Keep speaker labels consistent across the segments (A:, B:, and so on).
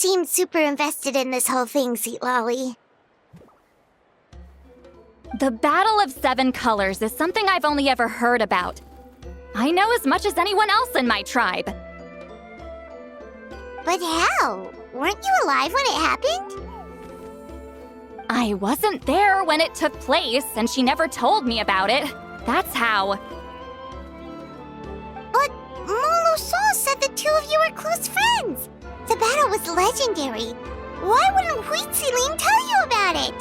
A: seem super invested in this whole thing, Sweet Lolly.
B: The Battle of Seven Colors is something I've only ever heard about. I know as much as anyone else in my tribe.
A: But how? Weren't you alive when it happened?
B: I wasn't there when it took place, and she never told me about it. That's how.
A: But Molo Sol said the two of you were close friends. The battle was legendary. Why wouldn't Huitziling tell you about it?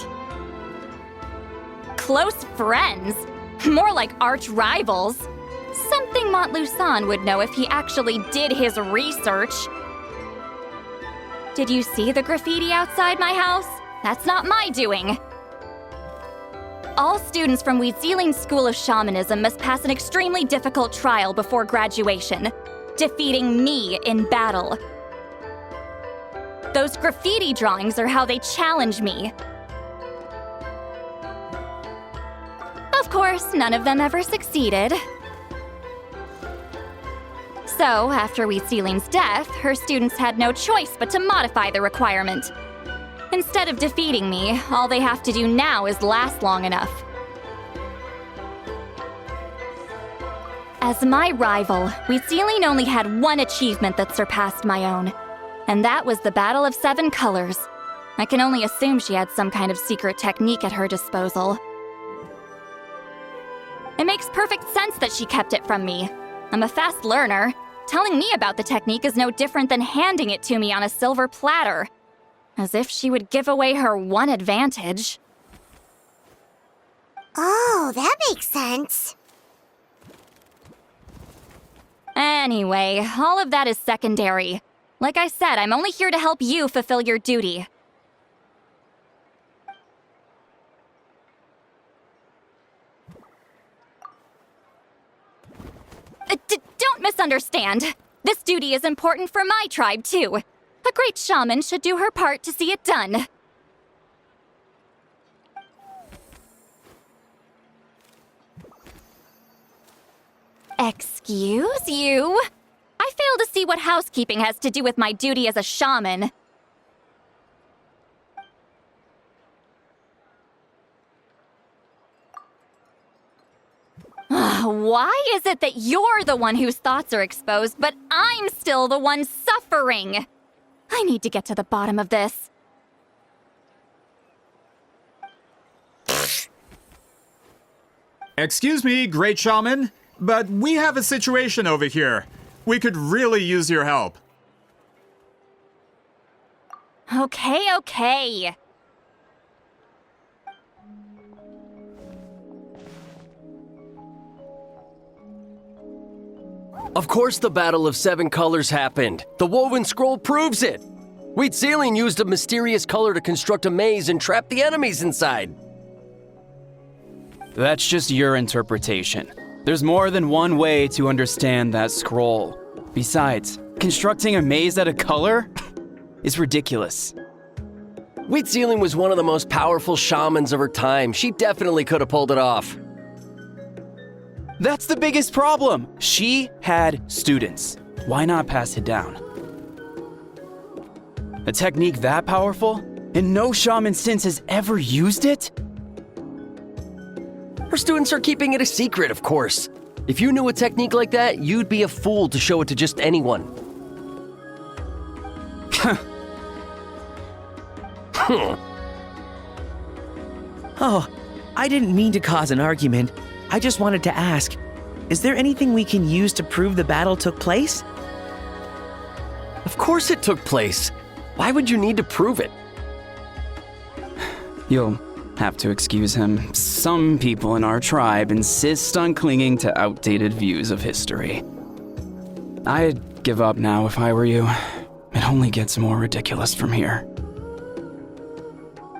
B: Close friends? More like arch rivals. Something Montluçon would know if he actually did his research. Did you see the graffiti outside my house? That's not my doing. All students from Huitziling School of Shamanism must pass an extremely difficult trial before graduation, defeating me in battle. Those graffiti drawings are how they challenge me. Of course, none of them ever succeeded. So, after Huitziling's death, her students had no choice but to modify the requirement. Instead of defeating me, all they have to do now is last long enough. As my rival, Huitziling only had one achievement that surpassed my own, and that was the Battle of Seven Colors. I can only assume she had some kind of secret technique at her disposal. It makes perfect sense that she kept it from me. I'm a fast learner. Telling me about the technique is no different than handing it to me on a silver platter. As if she would give away her one advantage.
A: Oh, that makes sense.
B: Anyway, all of that is secondary. Like I said, I'm only here to help you fulfill your duty. Don't misunderstand. This duty is important for my tribe, too. A great shaman should do her part to see it done. Excuse you? I fail to see what housekeeping has to do with my duty as a shaman. Why is it that you're the one whose thoughts are exposed, but I'm still the one suffering? I need to get to the bottom of this.
C: Excuse me, Great Shaman, but we have a situation over here. We could really use your help.
B: Okay.
D: Of course the Battle of Seven Colors happened. The woven scroll proves it. Huitziling used a mysterious color to construct a maze and trap the enemies inside.
E: That's just your interpretation. There's more than one way to understand that scroll. Besides, constructing a maze out of color is ridiculous.
D: Huitziling was one of the most powerful shamans of her time. She definitely could have pulled it off.
E: That's the biggest problem. She had students. Why not pass it down? A technique that powerful, and no shaman since has ever used it?
D: Her students are keeping it a secret, of course. If you knew a technique like that, you'd be a fool to show it to just anyone.
F: Oh, I didn't mean to cause an argument. I just wanted to ask, is there anything we can use to prove the battle took place?
D: Of course it took place. Why would you need to prove it?
E: You'll have to excuse him. Some people in our tribe insist on clinging to outdated views of history. I'd give up now if I were you. It only gets more ridiculous from here.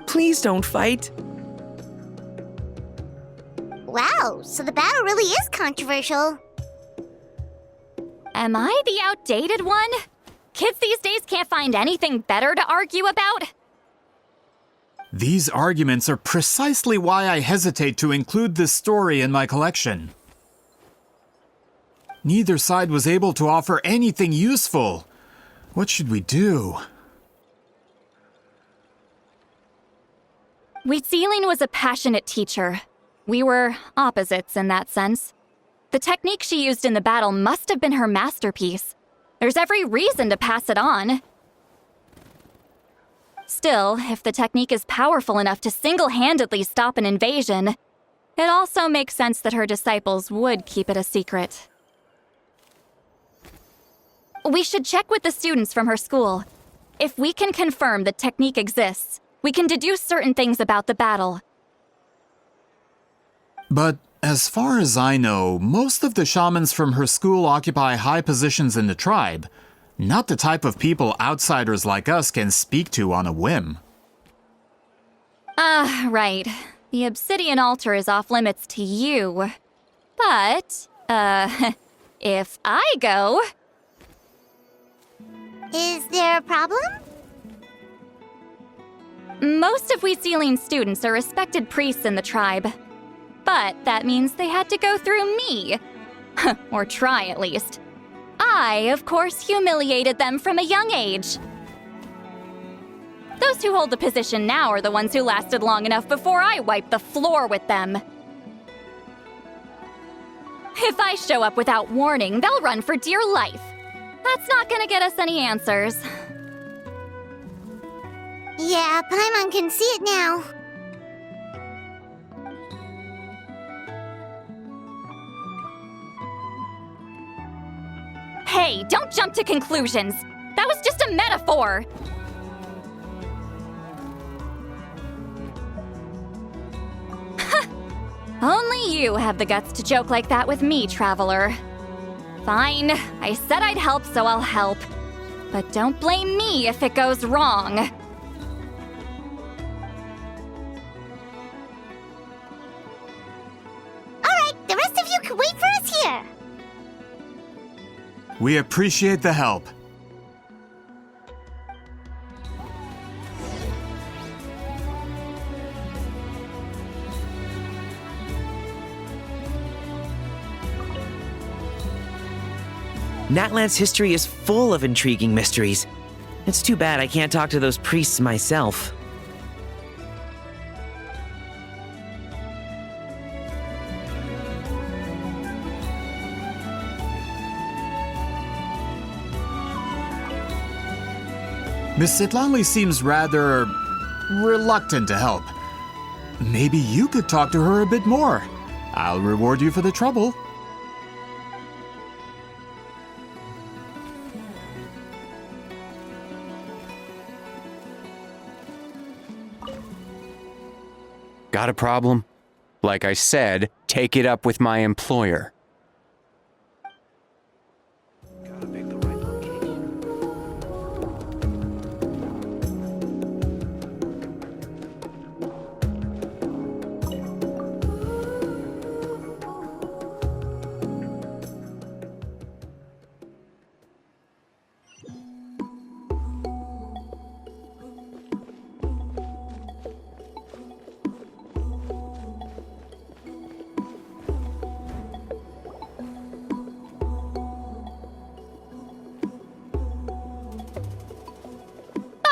F: Please don't fight.
A: Wow, so the battle really is controversial.
B: Am I the outdated one? Kids these days can't find anything better to argue about?
C: These arguments are precisely why I hesitate to include this story in my collection. Neither side was able to offer anything useful. What should we do?
B: Wheatsealing was a passionate teacher. We were opposites in that sense. The technique she used in the battle must have been her masterpiece. There's every reason to pass it on. Still, if the technique is powerful enough to single-handedly stop an invasion, it also makes sense that her disciples would keep it a secret. We should check with the students from her school. If we can confirm the technique exists, we can deduce certain things about the battle.
C: But as far as I know, most of the shamans from her school occupy high positions in the tribe. Not the type of people outsiders like us can speak to on a whim.
B: Right. The obsidian altar is off limits to you. But, if I go...
A: Is there a problem?
B: Most of Wheatsealing's students are respected priests in the tribe. But that means they had to go through me. Or try, at least. I, of course, humiliated them from a young age. Those who hold the position now are the ones who lasted long enough before I wiped the floor with them. If I show up without warning, they'll run for dear life. That's not gonna get us any answers.
A: Yeah, Paimon can see it now.
B: Hey, don't jump to conclusions. That was just a metaphor. Only you have the guts to joke like that with me, Traveler. Fine, I said I'd help, so I'll help. But don't blame me if it goes wrong.
A: Alright, the rest of you can wait for us here.
C: We appreciate the help.
F: Natlan's history is full of intriguing mysteries. It's too bad I can't talk to those priests myself.
C: Miss Sitlanli seems rather reluctant to help. Maybe you could talk to her a bit more. I'll reward you for the trouble.
G: Got a problem? Like I said, take it up with my employer.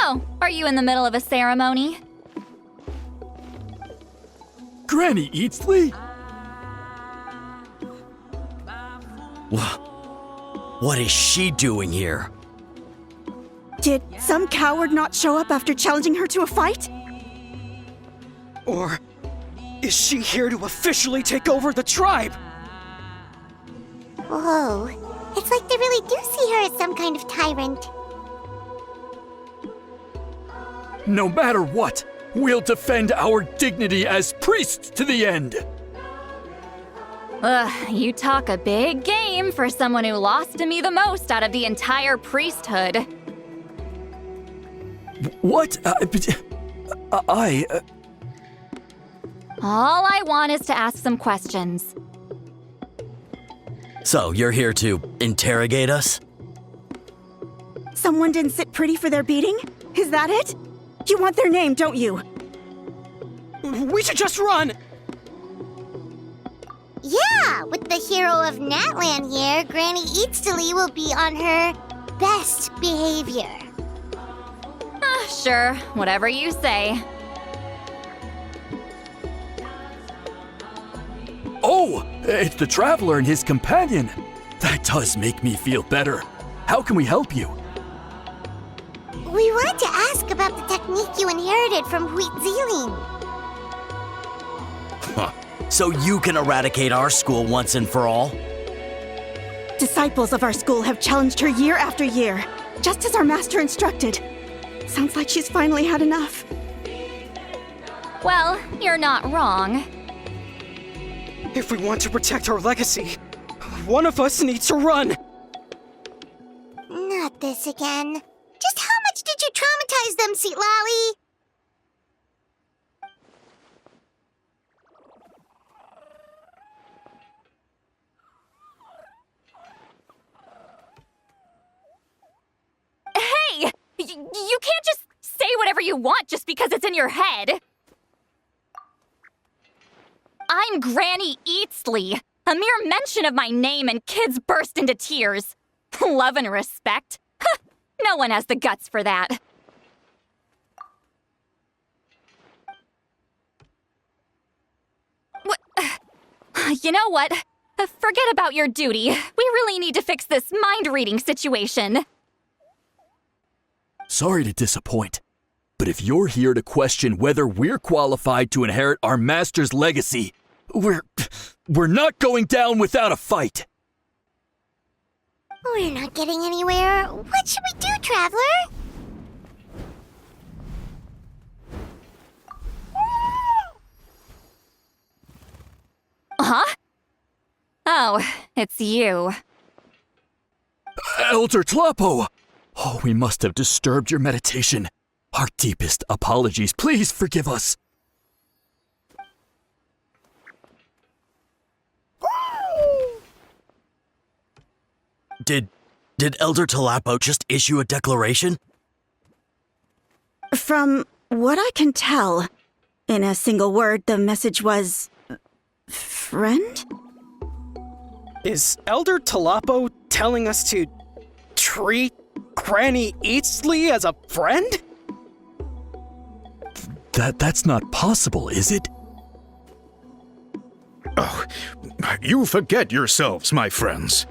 B: Oh, are you in the middle of a ceremony?
H: Granny Eatsley?
I: What is she doing here?
J: Did some coward not show up after challenging her to a fight?
H: Or is she here to officially take over the tribe?
A: Whoa. It's like they really do see her as some kind of tyrant.
H: No matter what, we'll defend our dignity as priests to the end.
B: Ugh, you talk a big game for someone who lost to me the most out of the entire priesthood.
H: What?
B: All I want is to ask some questions.
I: So, you're here to interrogate us?
J: Someone didn't sit pretty for their beating? Is that it? You want their name, don't you?
H: We should just run!
A: Yeah, with the hero of Natlan here, Granny Eatsley will be on her best behavior.
B: Sure, whatever you say.
H: It's the Traveler and his companion. That does make me feel better. How can we help you?
A: We want to ask about the technique you inherited from Wheat Zealing.
I: So you can eradicate our school once and for all?
J: Disciples of our school have challenged her year after year, just as our master instructed. Sounds like she's finally had enough.
B: Well, you're not wrong.
E: If we want to protect our legacy, one of us needs to run.
A: Not this again. Just how much did you traumatize them, Citlali?
B: Hey! You can't just say whatever you want just because it's in your head. I'm Granny Eatsley. A mere mention of my name and kids burst into tears. Love and respect? No one has the guts for that. You know what? Forget about your duty. We really need to fix this mind-reading situation.
H: Sorry to disappoint, but if you're here to question whether we're qualified to inherit our master's legacy, we're not going down without a fight.
A: We're not getting anywhere. What should we do, Traveler?
B: Huh? Oh, it's you.
H: Elder Tlapo! Oh, we must have disturbed your meditation. Our deepest apologies. Please forgive us.
I: Did Elder Tlapo just issue a declaration?
J: From what I can tell, in a single word, the message was... friend?
E: Is Elder Tlapo telling us to treat Granny Eatsley as a friend?
H: That's not possible, is it?
K: Oh, you forget yourselves, my friends.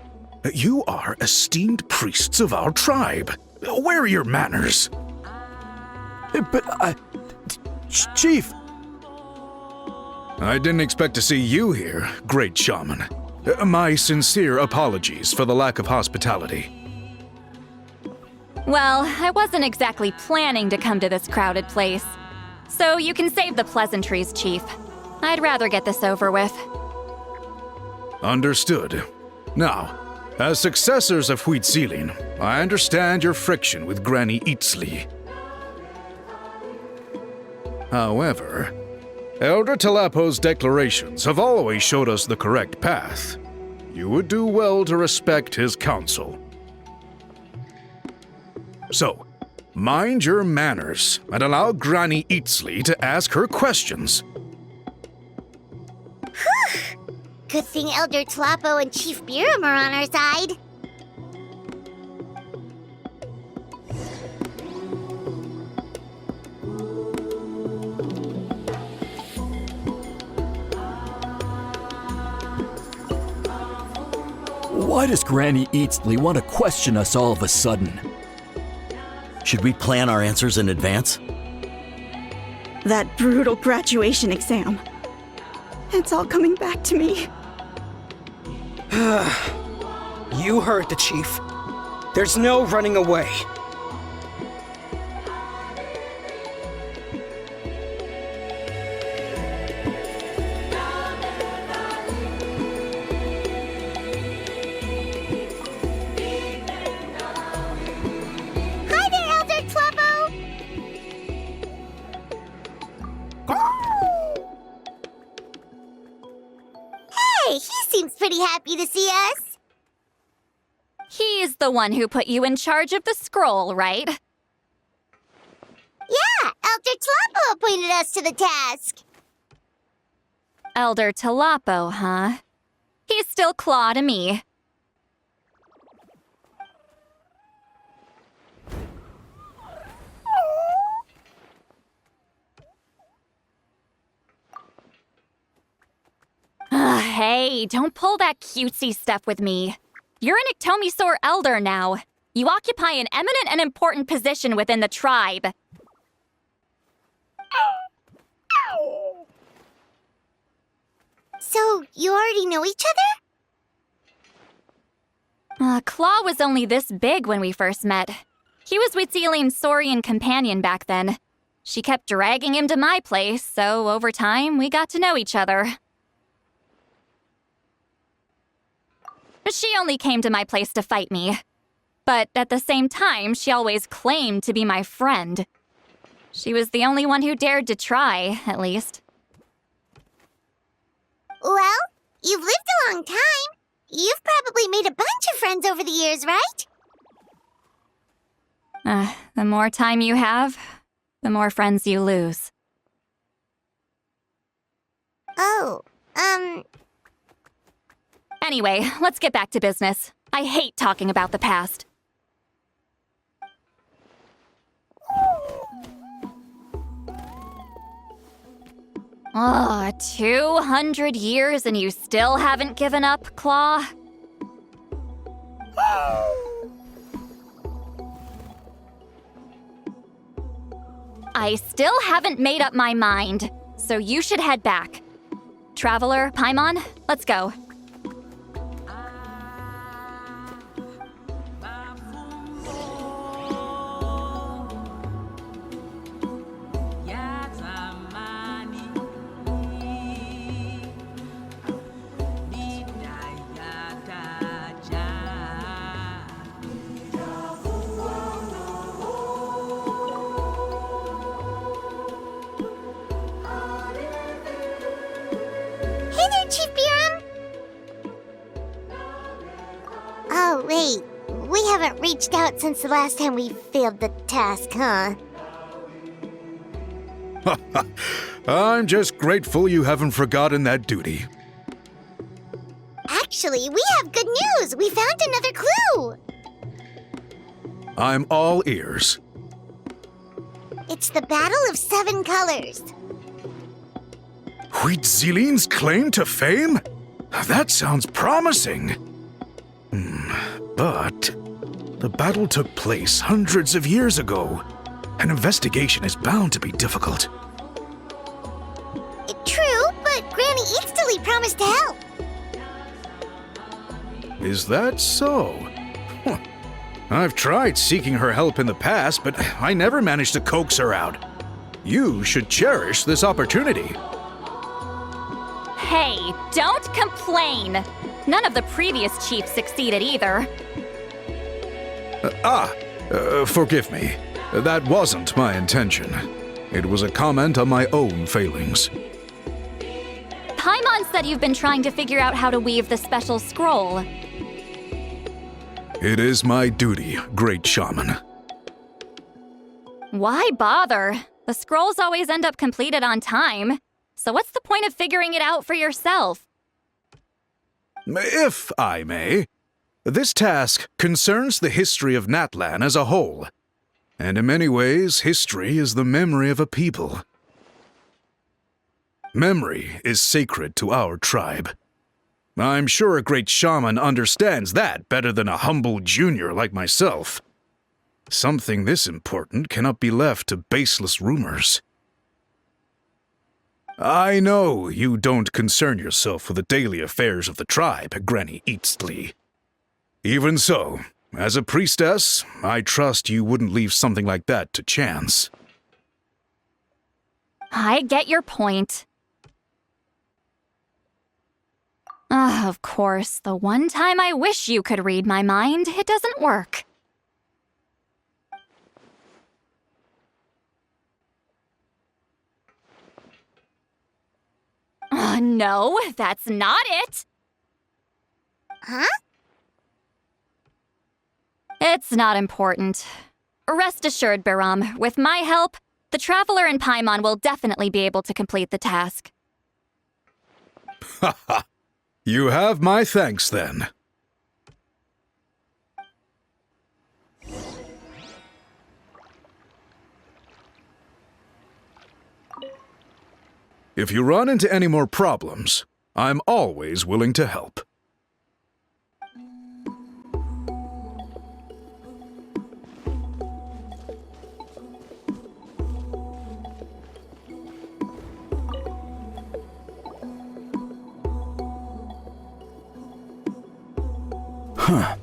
K: You are esteemed priests of our tribe. Where are your manners?
H: But Chief!
K: I didn't expect to see you here, great shaman. My sincere apologies for the lack of hospitality.
B: Well, I wasn't exactly planning to come to this crowded place. So you can save the pleasantries, Chief. I'd rather get this over with.
K: Understood. Now, as successors of Wheat Zealing, I understand your friction with Granny Eatsley. However, Elder Tlapo's declarations have always showed us the correct path. You would do well to respect his counsel. So, mind your manners and allow Granny Eatsley to ask her questions.
A: Good thing Elder Tlapo and Chief Biram are on our side.
H: Why does Granny Eatsley want to question us all of a sudden?
I: Should we plan our answers in advance?
J: That brutal graduation exam. It's all coming back to me.
E: You heard the chief. There's no running away.
A: Hi there, Elder Tlapo! Hey, he seems pretty happy to see us.
B: He's the one who put you in charge of the scroll, right?
A: Yeah, Elder Tlapo appointed us to the task.
B: Elder Tlapo, huh? He's still claw to me. Hey, don't pull that cutesy stuff with me. You're an Iktomisaur Elder now. You occupy an eminent and important position within the tribe.
A: So, you already know each other?
B: Claw was only this big when we first met. He was Wheatsealine's Saurian companion back then. She kept dragging him to my place, so over time, we got to know each other. She only came to my place to fight me. But at the same time, she always claimed to be my friend. She was the only one who dared to try, at least.
A: Well, you've lived a long time. You've probably made a bunch of friends over the years, right?
B: The more time you have, the more friends you lose.
A: Oh,
B: Anyway, let's get back to business. I hate talking about the past. Oh, 200 years and you still haven't given up, Claw? I still haven't made up my mind, so you should head back. Traveler, Paimon, let's go.
A: hey there, Chief Biram! Oh, wait. We haven't reached out since the last time we failed the task, huh?
K: I'm just grateful you haven't forgotten that duty.
A: Actually, we have good news! We found another clue!
K: I'm all ears.
A: It's the Battle of Seven Colors.
K: Wheatsealine's claim to fame? That sounds promising. But the battle took place hundreds of years ago. An investigation is bound to be difficult.
A: True, but Granny Eatsterly promised to help.
K: Is that so? Huh. I've tried seeking her help in the past, but I never managed to coax her out. You should cherish this opportunity.
B: Hey, don't complain! None of the previous chiefs succeeded either.
K: Forgive me. That wasn't my intention. It was a comment on my own failings.
B: Paimon said you've been trying to figure out how to weave the special scroll.
K: It is my duty, great shaman.
B: Why bother? The scrolls always end up completed on time. So what's the point of figuring it out for yourself?
K: If I may, this task concerns the history of Natlan as a whole. And in many ways, history is the memory of a people. Memory is sacred to our tribe. I'm sure a great shaman understands that better than a humble junior like myself. Something this important cannot be left to baseless rumors. I know you don't concern yourself with the daily affairs of the tribe, Granny Eatsterly. Even so, as a priestess, I trust you wouldn't leave something like that to chance.
B: I get your point. Of course, the one time I wish you could read my mind, it doesn't work. No, that's not it.
A: Huh?
B: It's not important. Rest assured, Biram, with my help, the Traveler and Paimon will definitely be able to complete the task.
K: Haha. You have my thanks, then. If you run into any more problems, I'm always willing to help.
H: Huh.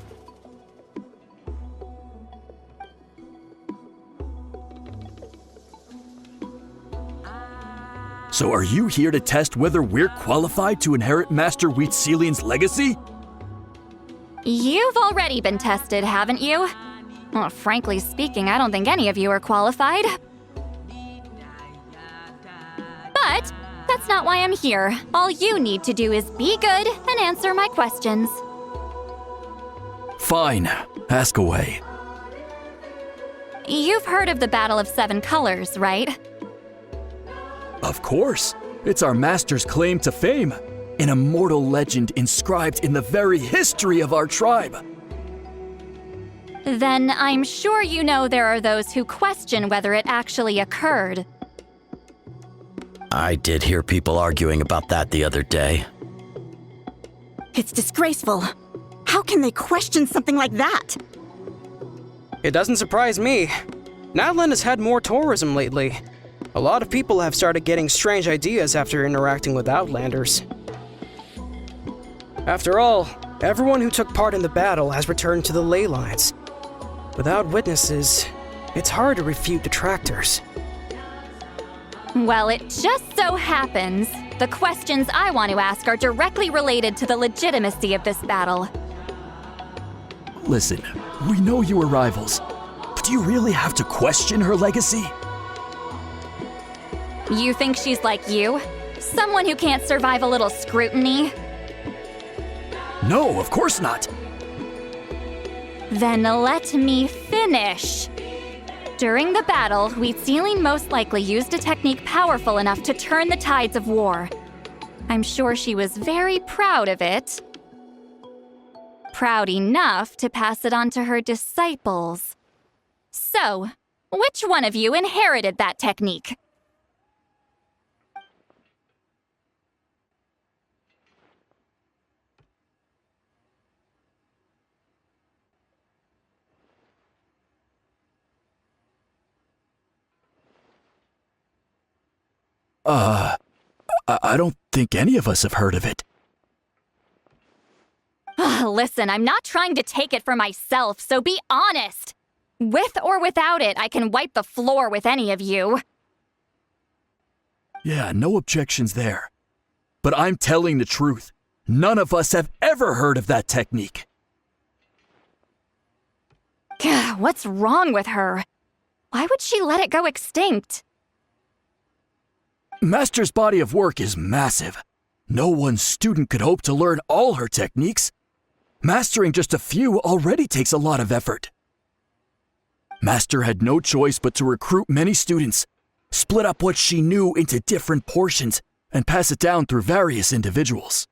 H: So are you here to test whether we're qualified to inherit Master Wheatzilian's legacy?
B: You've already been tested, haven't you? Well, frankly speaking, I don't think any of you are qualified. But that's not why I'm here. All you need to do is be good and answer my questions.
H: Fine. Ask away.
B: You've heard of the Battle of Seven Colors, right?
H: Of course. It's our master's claim to fame. An immortal legend inscribed in the very history of our tribe.
B: Then I'm sure you know there are those who question whether it actually occurred.
I: I did hear people arguing about that the other day.
J: It's disgraceful. How can they question something like that?
L: It doesn't surprise me. Natlan has had more tourism lately. A lot of people have started getting strange ideas after interacting with Outlanders. After all, everyone who took part in the battle has returned to the ley lines. Without witnesses, it's hard to refute detractors.
B: Well, it just so happens the questions I want to ask are directly related to the legitimacy of this battle.
H: Listen, we know you were rivals, but do you really have to question her legacy?
B: You think she's like you? Someone who can't survive a little scrutiny?
H: No, of course not.
B: Then let me finish. During the battle, Wheatziling most likely used a technique powerful enough to turn the tides of war. I'm sure she was very proud of it. Proud enough to pass it on to her disciples. So, which one of you inherited that technique?
H: I don't think any of us have heard of it.
B: Listen, I'm not trying to take it for myself, so be honest. With or without it, I can wipe the floor with any of you.
H: Yeah, no objections there. But I'm telling the truth. None of us have ever heard of that technique.
B: What's wrong with her? Why would she let it go extinct?
H: Master's body of work is massive. No one student could hope to learn all her techniques. Mastering just a few already takes a lot of effort. Master had no choice but to recruit many students, split up what she knew into different portions, and pass it down through various individuals.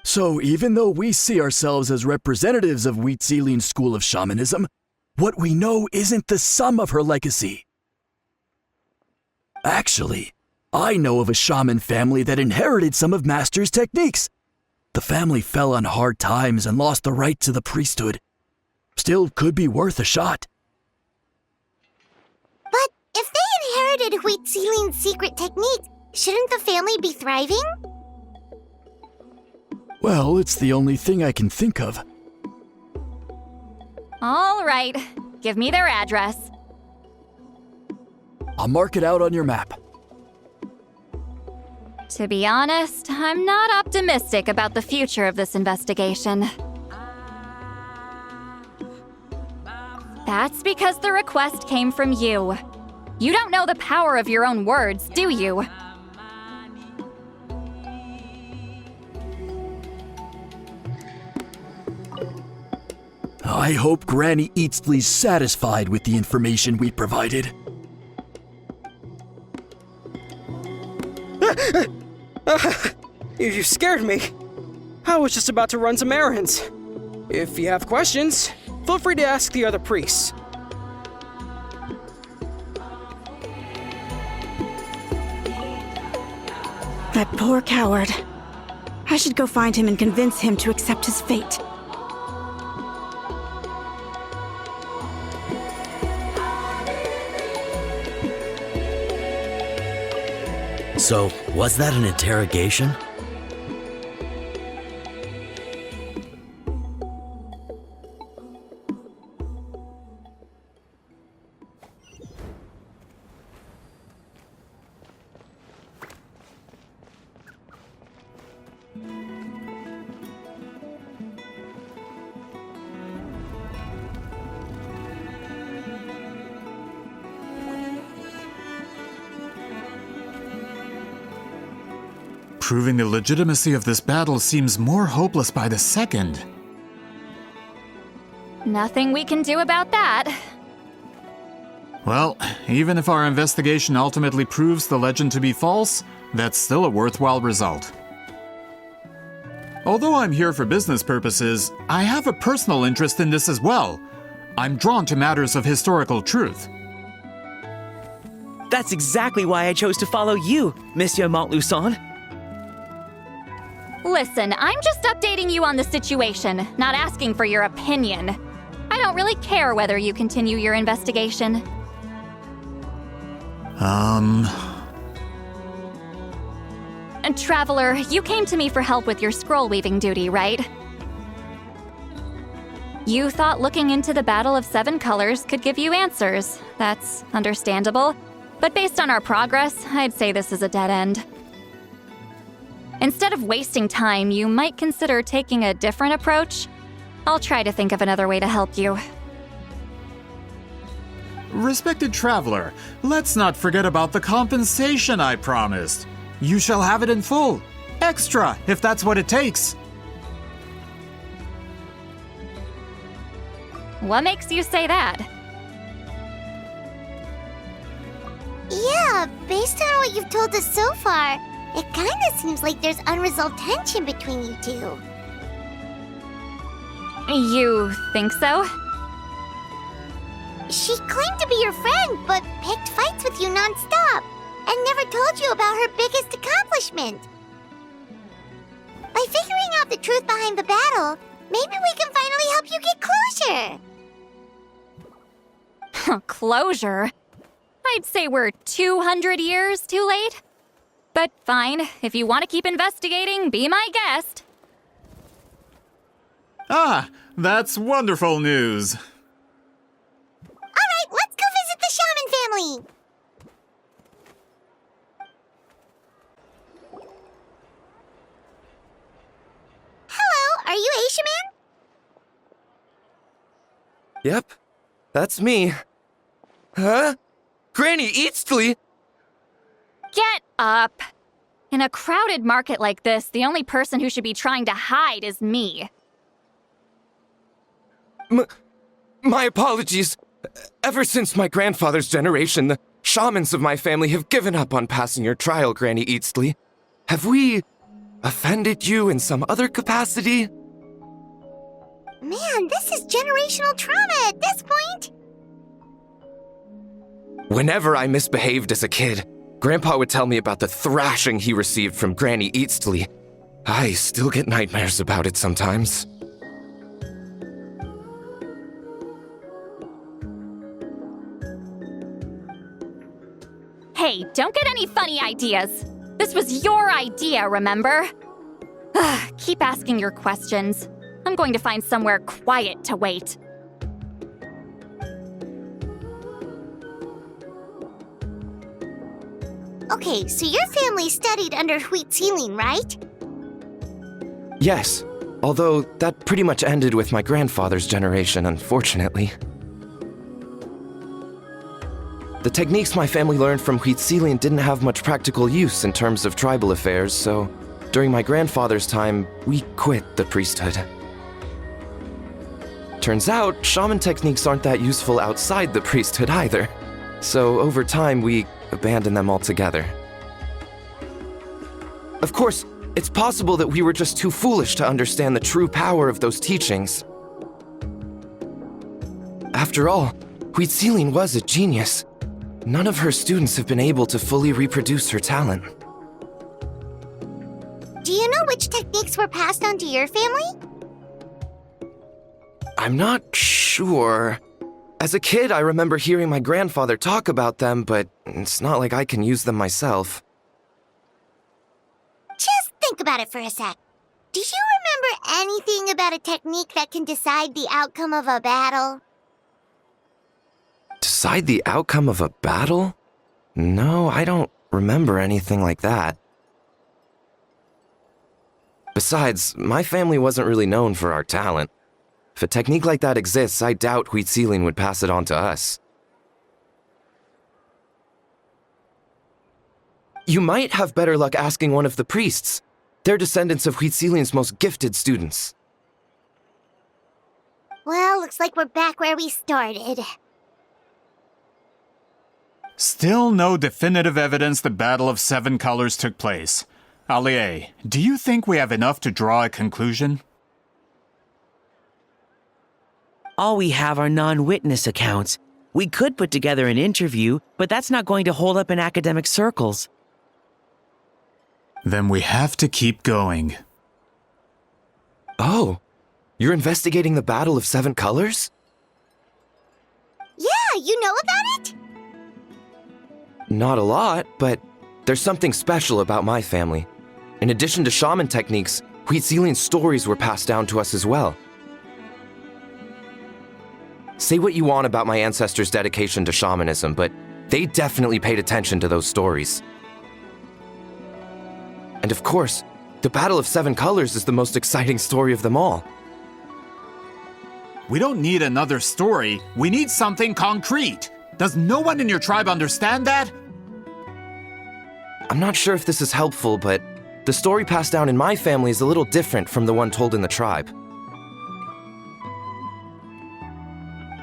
H: So even though we see ourselves as representatives of Wheatzilian's school of shamanism, what we know isn't the sum of her legacy. Actually, I know of a shaman family that inherited some of Master's techniques. The family fell on hard times and lost the right to the priesthood. Still could be worth a shot.
A: But if they inherited Wheatziling's secret technique, shouldn't the family be thriving?
H: Well, it's the only thing I can think of.
B: All right, give me their address.
H: I'll mark it out on your map.
B: To be honest, I'm not optimistic about the future of this investigation. That's because the request came from you. You don't know the power of your own words, do you?
H: I hope Granny Eatsley's satisfied with the information we provided.
L: You scared me. I was just about to run some errands. If you have questions, feel free to ask the other priests.
J: That poor coward. I should go find him and convince him to accept his fate.
I: So, was that an interrogation?
C: Proving the legitimacy of this battle seems more hopeless by the second.
B: Nothing we can do about that.
C: Well, even if our investigation ultimately proves the legend to be false, that's still a worthwhile result. Although I'm here for business purposes, I have a personal interest in this as well. I'm drawn to matters of historical truth.
F: That's exactly why I chose to follow you, Monsieur Montluçon.
B: Listen, I'm just updating you on the situation, not asking for your opinion. I don't really care whether you continue your investigation. And Traveler, you came to me for help with your scroll weaving duty, right? You thought looking into the Battle of Seven Colors could give you answers. That's understandable. But based on our progress, I'd say this is a dead end. Instead of wasting time, you might consider taking a different approach. I'll try to think of another way to help you.
C: Respected Traveler, let's not forget about the compensation I promised. You shall have it in full. Extra, if that's what it takes.
B: What makes you say that?
A: Yeah, based on what you've told us so far, it kinda seems like there's unresolved tension between you two.
B: You think so?
A: She claimed to be your friend, but picked fights with you non-stop, and never told you about her biggest accomplishment. By figuring out the truth behind the battle, maybe we can finally help you get closure.
B: Closure? I'd say we're 200 years too late. But fine, if you want to keep investigating, be my guest.
C: Ah, that's wonderful news.
A: Alright, let's go visit the Shaman family! Hello, are you Aisha Man?
M: Yep, that's me. Huh? Granny Eastly?
B: Get up! In a crowded market like this, the only person who should be trying to hide is me.
M: My apologies. Ever since my grandfather's generation, the shamans of my family have given up on passing your trial, Granny Eastly. Have we offended you in some other capacity?
A: Man, this is generational trauma at this point!
M: Whenever I misbehaved as a kid, Grandpa would tell me about the thrashing he received from Granny Eastly. I still get nightmares about it sometimes.
B: Hey, don't get any funny ideas. This was your idea, remember? Keep asking your questions. I'm going to find somewhere quiet to wait.
A: Okay, so your family studied under Huitzilin, right?
M: Yes, although that pretty much ended with my grandfather's generation, unfortunately. The techniques my family learned from Huitzilin didn't have much practical use in terms of tribal affairs, so during my grandfather's time, we quit the priesthood. Turns out, shaman techniques aren't that useful outside the priesthood either, so over time we abandoned them altogether. Of course, it's possible that we were just too foolish to understand the true power of those teachings. After all, Huitzilin was a genius. None of her students have been able to fully reproduce her talent.
A: Do you know which techniques were passed on to your family?
M: I'm not sure. As a kid, I remember hearing my grandfather talk about them, but it's not like I can use them myself.
A: Just think about it for a sec. Do you remember anything about a technique that can decide the outcome of a battle?
M: Decide the outcome of a battle? No, I don't remember anything like that. Besides, my family wasn't really known for our talent. If a technique like that exists, I doubt Huitzilin would pass it on to us. You might have better luck asking one of the priests. They're descendants of Huitzilin's most gifted students.
A: Well, looks like we're back where we started.
C: Still no definitive evidence the Battle of Seven Colors took place. Allie, do you think we have enough to draw a conclusion?
F: All we have are non-witness accounts. We could put together an interview, but that's not going to hold up in academic circles.
C: Then we have to keep going.
M: Oh, you're investigating the Battle of Seven Colors?
A: Yeah, you know about it?
M: Not a lot, but there's something special about my family. In addition to shaman techniques, Huitzilin's stories were passed down to us as well. Say what you want about my ancestors' dedication to shamanism, but they definitely paid attention to those stories. And of course, the Battle of Seven Colors is the most exciting story of them all.
C: We don't need another story. We need something concrete. Does no one in your tribe understand that?
M: I'm not sure if this is helpful, but the story passed down in my family is a little different from the one told in the tribe.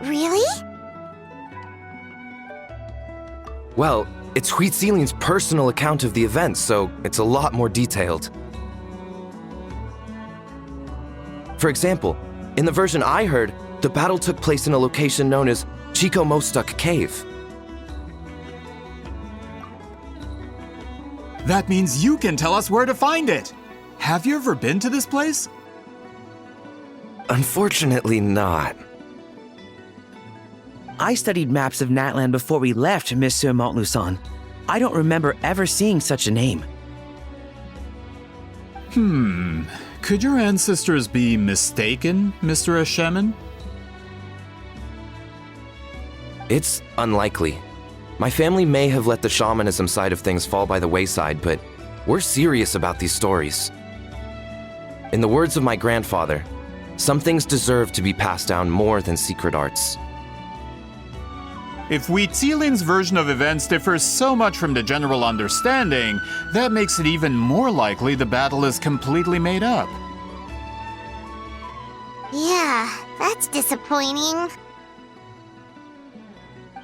A: Really?
M: Well, it's Huitzilin's personal account of the events, so it's a lot more detailed. For example, in the version I heard, the battle took place in a location known as Chico Mostuk Cave.
C: That means you can tell us where to find it. Have you ever been to this place?
M: Unfortunately not.
F: I studied maps of Natlan before we left, Monsieur Montluçon. I don't remember ever seeing such a name.
C: Could your ancestors be mistaken, Mr. Ashemin?
M: It's unlikely. My family may have let the shamanism side of things fall by the wayside, but we're serious about these stories. In the words of my grandfather, some things deserve to be passed down more than secret arts.
C: If Huitzilin's version of events differs so much from the general understanding, that makes it even more likely the battle is completely made up.
A: Yeah, that's disappointing.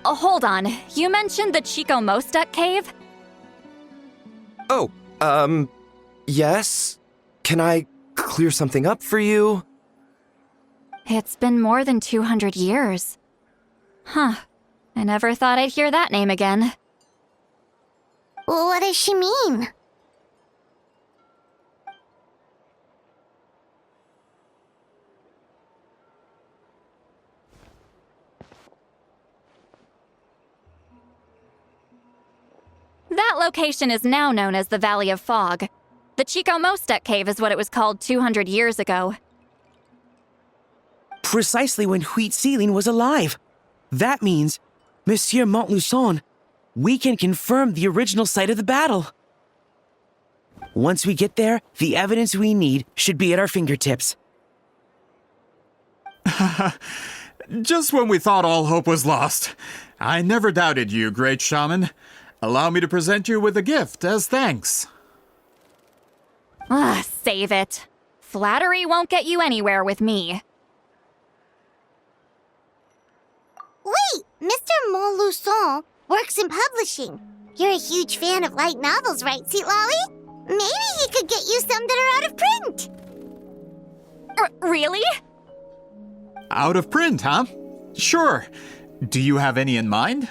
B: Oh, hold on. You mentioned the Chico Mostuk cave?
M: Oh, yes? Can I clear something up for you?
B: It's been more than 200 years. Huh. I never thought I'd hear that name again.
A: What does she mean?
B: That location is now known as the Valley of Fog. The Chico Mostuk cave is what it was called 200 years ago.
F: Precisely when Huitzilin was alive. That means, Monsieur Montluçon, we can confirm the original site of the battle. Once we get there, the evidence we need should be at our fingertips.
C: Just when we thought all hope was lost. I never doubted you, great shaman. Allow me to present you with a gift as thanks.
B: Save it. Flattery won't get you anywhere with me.
A: Wait, Mr. Montluçon works in publishing. You're a huge fan of light novels, right, Seatlolly? Maybe he could get you some that are out of print.
B: Really?
C: Out of print, huh? Sure. Do you have any in mind?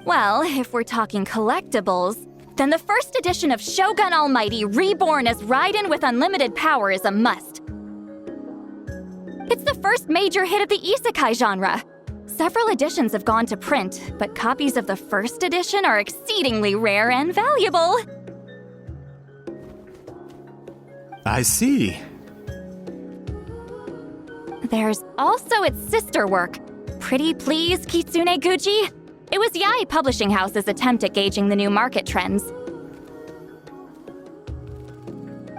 B: Well, if we're talking collectibles, then the first edition of Shogun Almighty reborn as Raiden with unlimited power is a must. It's the first major hit of the isekai genre. Several editions have gone to print, but copies of the first edition are exceedingly rare and valuable.
C: I see.
B: There's also its sister work, Pretty Please Kitsune Guji. It was Yae Publishing House's attempt at gauging the new market trends.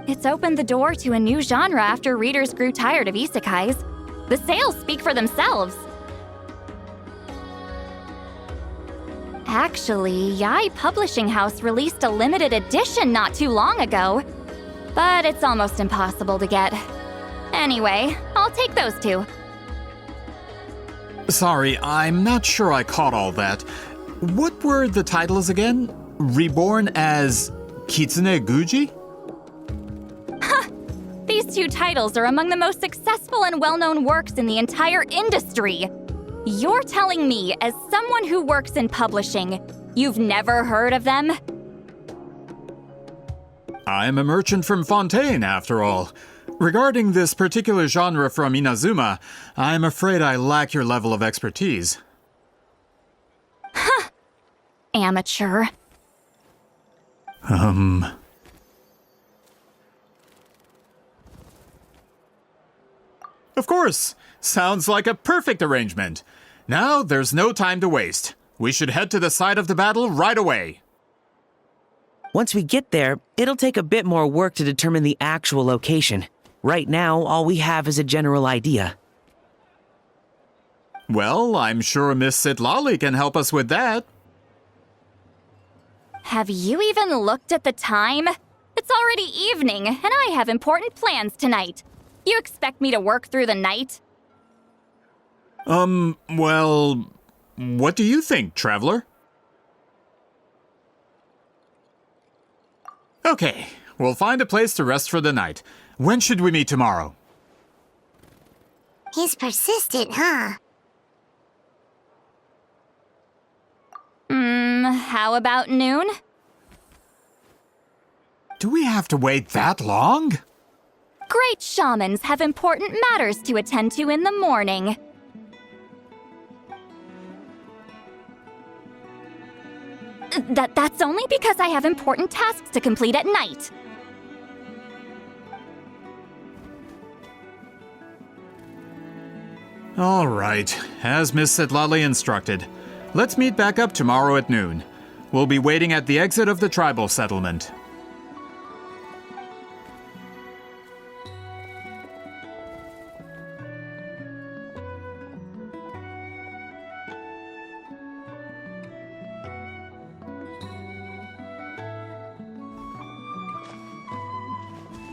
B: It's opened the door to a new genre after readers grew tired of isekais. The sales speak for themselves. Actually, Yae Publishing House released a limited edition not too long ago, but it's almost impossible to get. Anyway, I'll take those two.
C: Sorry, I'm not sure I caught all that. What were the titles again? Reborn as Kitsune Guji?
B: These two titles are among the most successful and well-known works in the entire industry. You're telling me, as someone who works in publishing, you've never heard of them?
C: I'm a merchant from Fontaine, after all. Regarding this particular genre from Inazuma, I'm afraid I lack your level of expertise.
B: Amateur.
C: Of course! Sounds like a perfect arrangement. Now, there's no time to waste. We should head to the site of the battle right away.
F: Once we get there, it'll take a bit more work to determine the actual location. Right now, all we have is a general idea.
C: Well, I'm sure Miss Sitlali can help us with that.
B: Have you even looked at the time? It's already evening, and I have important plans tonight. You expect me to work through the night?
C: Well, what do you think, Traveler? Okay, we'll find a place to rest for the night. When should we meet tomorrow?
A: He's persistent, huh?
B: How about noon?
C: Do we have to wait that long?
B: Great shamans have important matters to attend to in the morning. That's only because I have important tasks to complete at night.
C: All right, as Miss Sitlali instructed. Let's meet back up tomorrow at noon. We'll be waiting at the exit of the tribal settlement.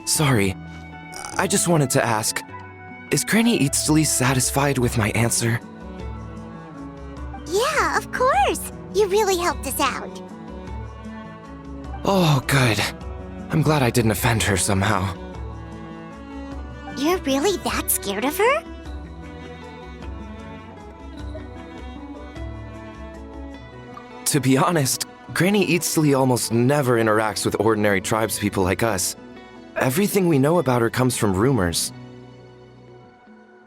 M: Sorry, I just wanted to ask, is Granny Eatsley satisfied with my answer?
A: Yeah, of course. You really helped us out.
M: Oh, good. I'm glad I didn't offend her somehow.
A: You're really that scared of her?
M: To be honest, Granny Eatsley almost never interacts with ordinary tribespeople like us. Everything we know about her comes from rumors.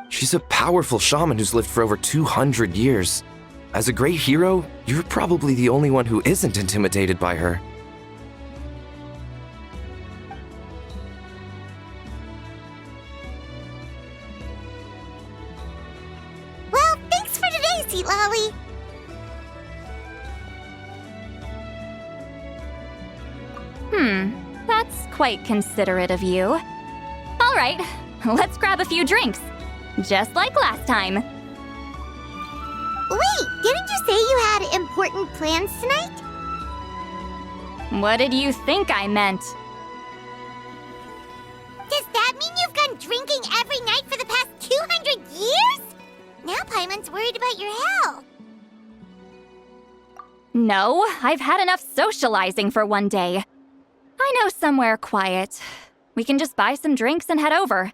M: She's a powerful shaman who's lived for over 200 years. As a great hero, you're probably the only one who isn't intimidated by her.
A: Well, thanks for today, Sweet Lolly.
B: That's quite considerate of you. All right, let's grab a few drinks. Just like last time.
A: Wait, didn't you say you had important plans tonight?
B: What did you think I meant?
A: Does that mean you've gone drinking every night for the past 200 years? Now Paimon's worried about your health.
B: No, I've had enough socializing for one day. I know somewhere quiet. We can just buy some drinks and head over.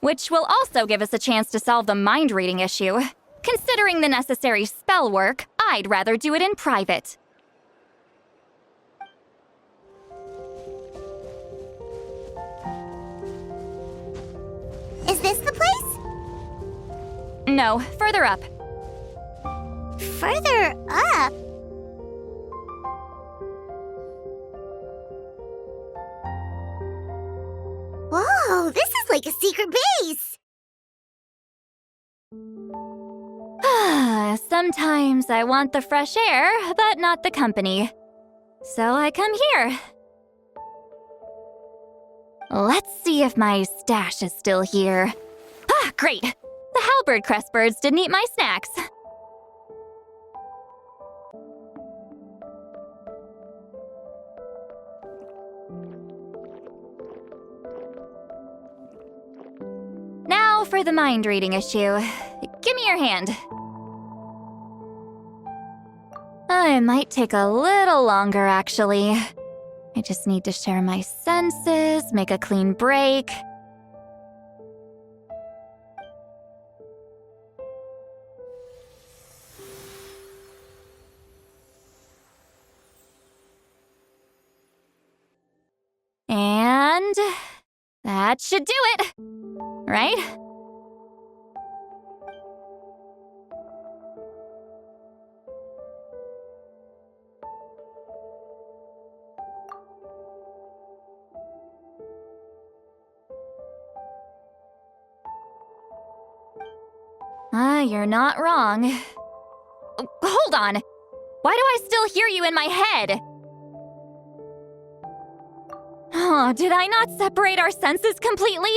B: which will also give us a chance to solve the mind reading issue. Considering the necessary spell work, I'd rather do it in private.
A: Is this the place?
B: No, further up.
A: Further up? Whoa, this is like a secret base!
B: Sometimes I want the fresh air, but not the company. So I come here. Let's see if my stash is still here. Ah, great! The halberd crest birds didn't eat my snacks. Now for the mind reading issue. Give me your hand. It might take a little longer, actually. I just need to share my senses, make a clean break. And that should do it, right? You're not wrong. Hold on! Why do I still hear you in my head? Oh, did I not separate our senses completely?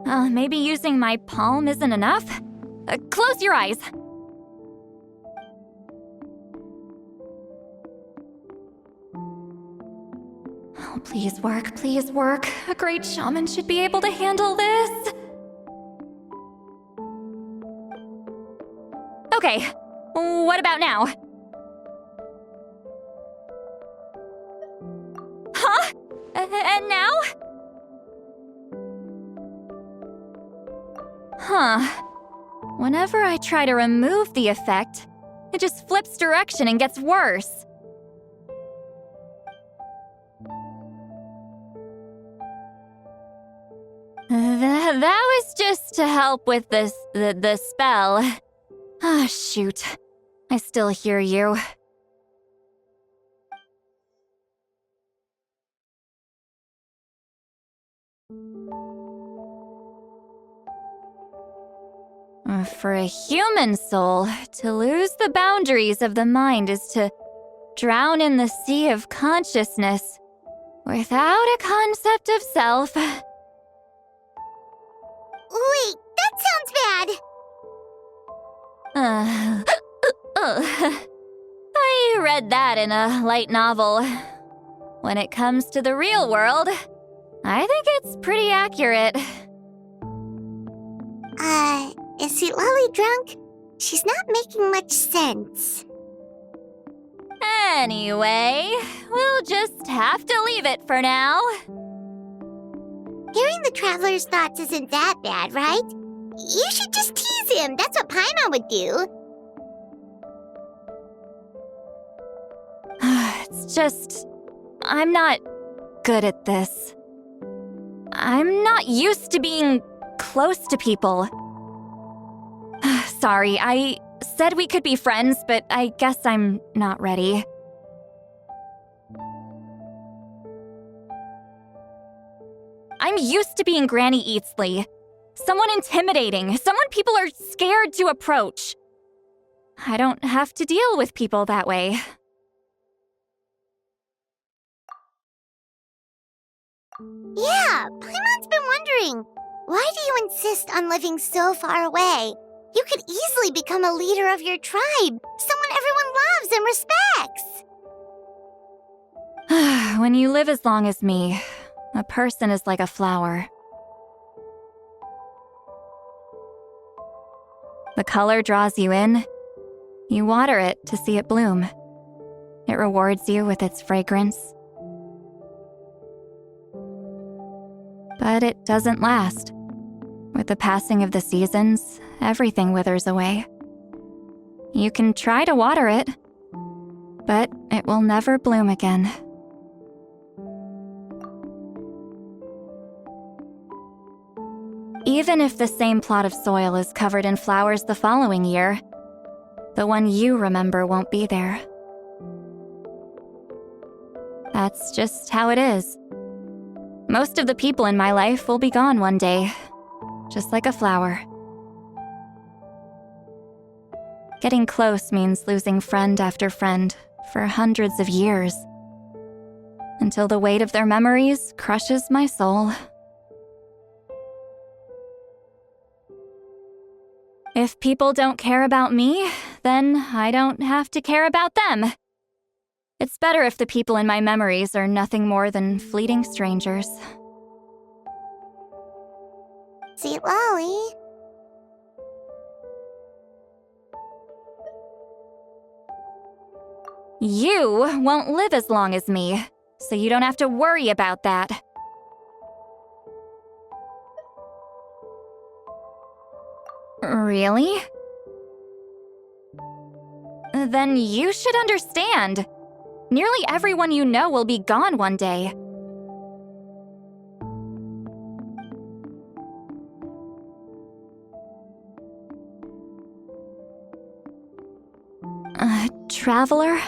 B: Maybe using my palm isn't enough? Close your eyes. Oh, please work, please work. A great shaman should be able to handle this. Okay, what about now? Huh? And now? Huh. Whenever I try to remove the effect, it just flips direction and gets worse. That was just to help with the spell. Ah, shoot. I still hear you. For a human soul, to lose the boundaries of the mind is to drown in the sea of consciousness without a concept of self.
A: Wait, that sounds bad!
B: I read that in a light novel. When it comes to the real world, I think it's pretty accurate.
A: Is Lolly drunk? She's not making much sense.
B: Anyway, we'll just have to leave it for now.
A: Hearing the traveler's thoughts isn't that bad, right? You should just tease him. That's what Paimon would do.
B: It's just... I'm not good at this. I'm not used to being close to people. Sorry, I said we could be friends, but I guess I'm not ready. I'm used to being Granny Eatsley. Someone intimidating, someone people are scared to approach. I don't have to deal with people that way.
A: Yeah, Paimon's been wondering. Why do you insist on living so far away? You could easily become a leader of your tribe, someone everyone loves and respects.
B: When you live as long as me, a person is like a flower. The color draws you in. You water it to see it bloom. It rewards you with its fragrance. But it doesn't last. With the passing of the seasons, everything withers away. You can try to water it, but it will never bloom again. Even if the same plot of soil is covered in flowers the following year, the one you remember won't be there. That's just how it is. Most of the people in my life will be gone one day, just like a flower. Getting close means losing friend after friend for hundreds of years, until the weight of their memories crushes my soul. If people don't care about me, then I don't have to care about them. It's better if the people in my memories are nothing more than fleeting strangers.
A: See, Lolly.
B: You won't live as long as me, so you don't have to worry about that. Really? Then you should understand. Nearly everyone you know will be gone one day. Traveler?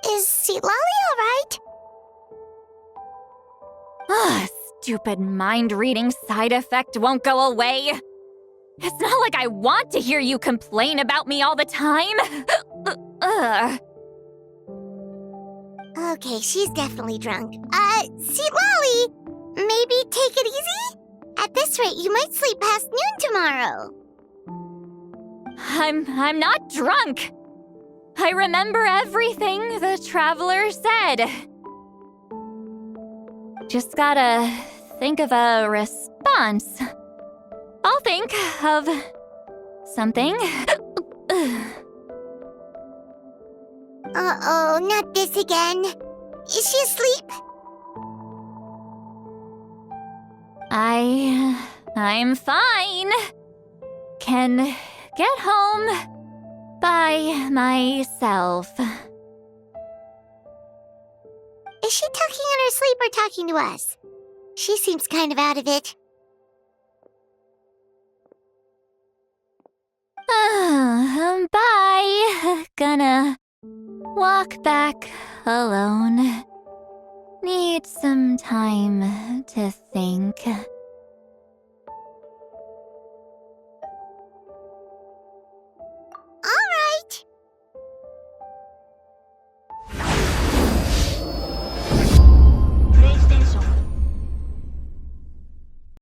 A: Is Seat Lolly alright?
B: Stupid mind-reading side effect won't go away. It's not like I want to hear you complain about me all the time.
A: Okay, she's definitely drunk. Seat Lolly, maybe take it easy? At this rate, you might sleep past noon tomorrow.
B: I'm not drunk. I remember everything the traveler said. Just gotta think of a response. I'll think of something.
A: Uh-oh, not this again. Is she asleep?
B: I'm fine. Can get home by myself.
A: Is she talking in her sleep or talking to us? She seems kind of out of it.
B: Bye. Gonna walk back alone. Need some time to think.